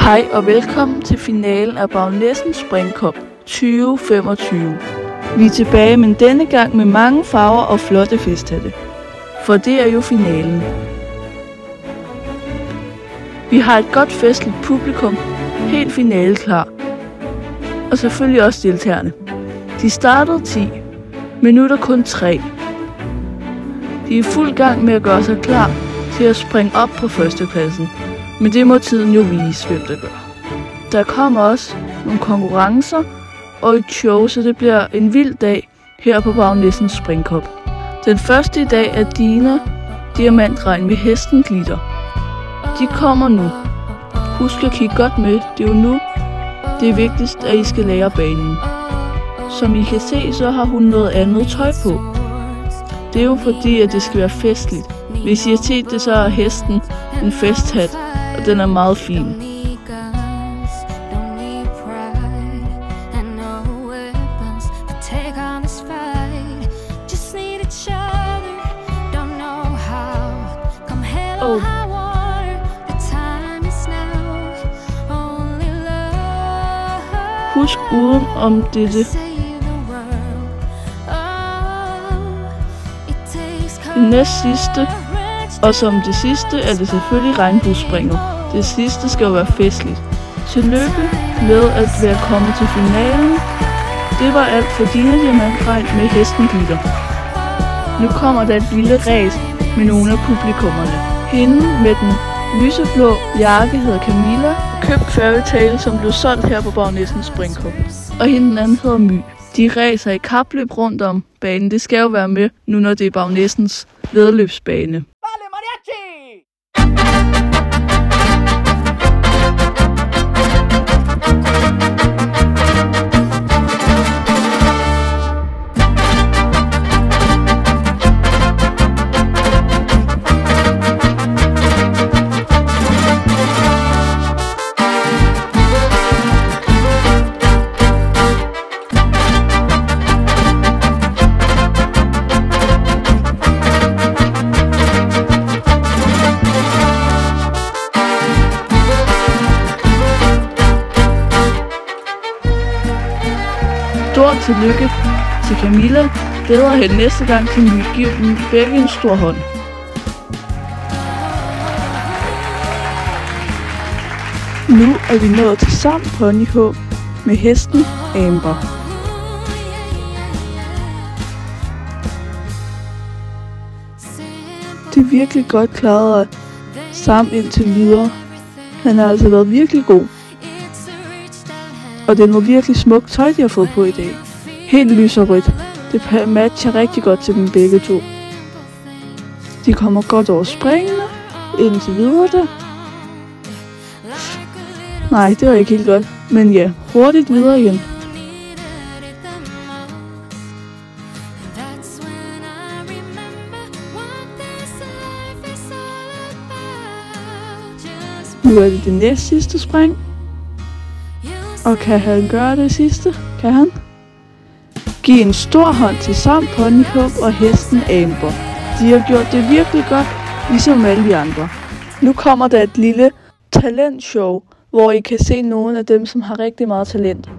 Hej og velkommen til finalen af Bagnæssens Springcup 2025. Vi er tilbage, men denne gang med mange farver og flotte festhatte. For det er jo finalen. Vi har et godt festligt publikum, helt finale klar. Og selvfølgelig også deltagerne. De startede 10, men nu er der kun 3. De er i fuld gang med at gøre sig klar til at springe op på førstepladsen. Men det må tiden jo vise, hvem der gør. Der kommer også nogle konkurrencer og et show, så det bliver en vild dag her på Bagnæssens Springcup. Den første i dag er Dina Diamantregn med hesten Glitter. De kommer nu. Husk at kigge godt med, det er jo nu. Det er vigtigst, at I skal lære banen. Som I kan se, så har hun noget andet tøj på. Det er jo fordi, at det skal være festligt. Hvis I har set det, så er hesten en festhat, og den er meget fin. Husk uden om dette. Det næst sidste, og som det sidste er det selvfølgelig regnbuespringet. Det sidste skal jo være festligt. Tillykke med at være kommet til finalen. Det var alt for Dina Diamantregn med hesten Glitter. Nu kommer der et lille ræs med nogle af publikummerne. Hende med den lyseblå jakke hedder Camilla, købt Fairytale, som blev solgt her på Bagnæssens Springcup. Og hende den anden hedder My. De ræser i kapløb rundt om banen. Det skal jo være med, nu når det er Bagnæssens væddeløbsbane. Stort tillykke til Camilla. Bedre held næste gang til My. Giv dem begge en stor hånd. Nu er vi nået til Sam Ponyhåb med hesten Amber. Det er virkelig godt klaret af Sam indtil videre. Han har altså været virkelig god. Og det er noget virkelig smukt tøj, de har fået på i dag. Helt lys og rødt. Det matcher rigtig godt til dem begge to. De kommer godt over springene. Indtil videre der. Nej, det var ikke helt godt. Men ja, hurtigt videre igen. Nu er det det næst sidste spring. Og kan han gøre det sidste? Kan han? Giv en stor hånd til Sam Ponyhåb og hesten Amber. De har gjort det virkelig godt, ligesom alle de andre. Nu kommer der et lille talentshow, hvor I kan se nogle af dem, som har rigtig meget talent.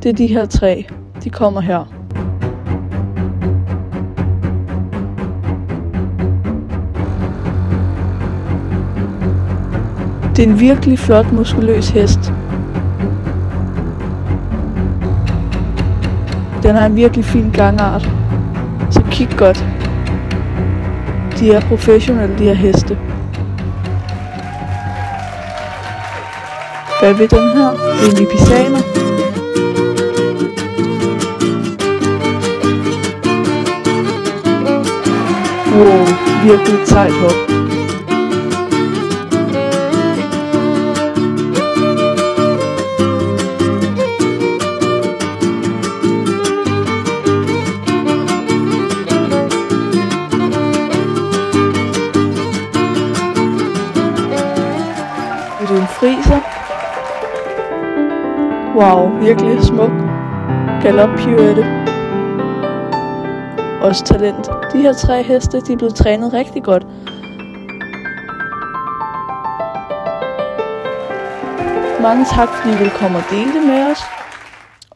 Det er de her 3. De kommer her. Det er en virkelig flot, muskuløs hest. Den har en virkelig fin gangart. Så kig godt. De er professionelle, de her heste. Hvad ved den her? Det er Lipisaner. Wow, virkelig sejt hop. Det er en friser. Wow, virkelig smuk. Galoppirouette. Også talent. De her 3 heste, de er blevet trænet rigtig godt. Mange tak, fordi I vil komme og dele det med os.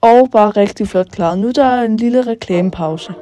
Og bare rigtig flot klaret. Nu der er en lille reklamepause.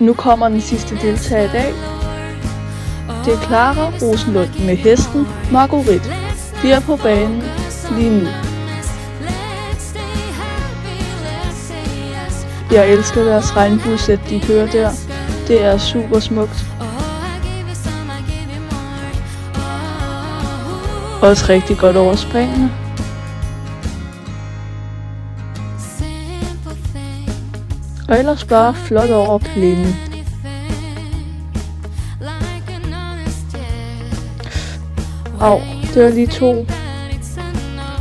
Nu kommer den sidste deltager i dag. Det er Clara Rosenlund med hesten Marguerite. De er på banen lige nu. Jeg elsker deres regnbuesæt, de kører der. Det er super smukt. Også rigtig godt overspringende. Og ellers bare flot over plænen. Au, det var lige 2.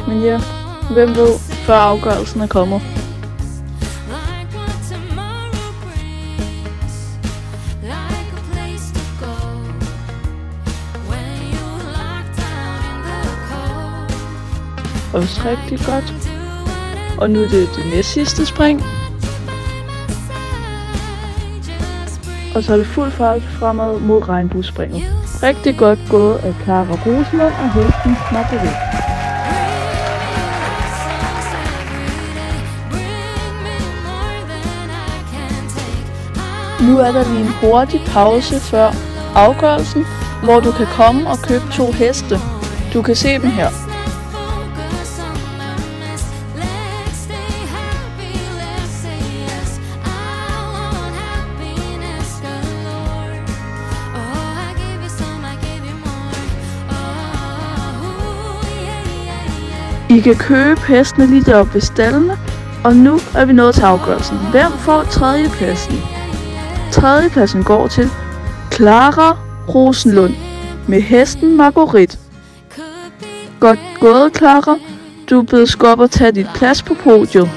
Men ja, hvem ved, før afgørelsen er kommet. Også rigtig godt. Og nu er det næst sidste spring. Og så er det fuld fart fremad mod regnbuespringet. Rigtig godt gået af Clara Rosenlund og hesten Marguerite. Nu er der lige en hurtig pause før afgørelsen, hvor du kan komme og købe 2 heste. Du kan se dem her. I kan købe hestene lige deroppe ved stallene, og nu er vi nået til afgørelsen. Hvem får 3. pladsen? 3. pladsen går til Clara Rosenlund med hesten Marguerite. Godt gået, Clara. Du bedes gå op og tage dit plads på podiet.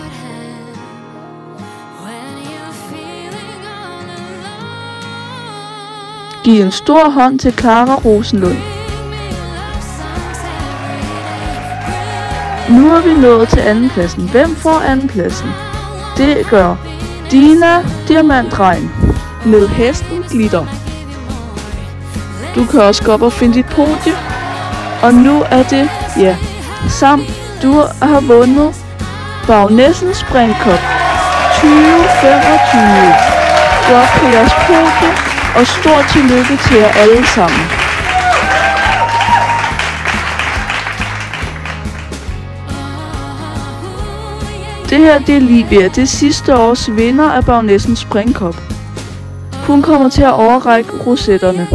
Giv en stor hånd til Clara Rosenlund. Nu er vi nået til 2. pladsen. Hvem får 2. pladsen? Det gør Dina Diamantregn med hesten Glitter. Du kan også gå op og finde dit podie. Og nu er det, ja, Sam, du har vundet Bagnæssens Springkop 2025. Gå op på jeres podie, og stort tillykke til jer alle sammen. Det her, det er Livia, det er sidste års vinder af Bagnæssens Springkop. Hun kommer til at overrække rosetterne.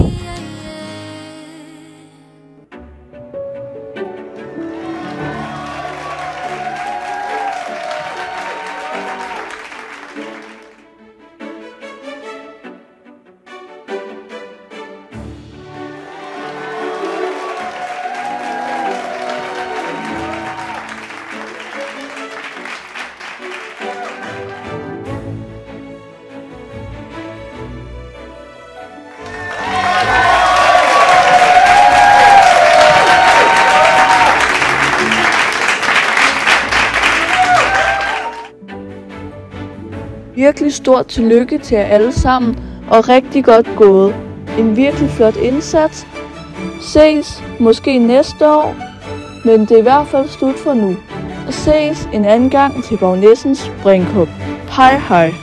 Virkelig stort tillykke til jer alle sammen, og rigtig godt gået. En virkelig flot indsats. Ses måske næste år, men det er i hvert fald slut for nu. Og ses en anden gang til Bagnæssens Springkop. Hej hej.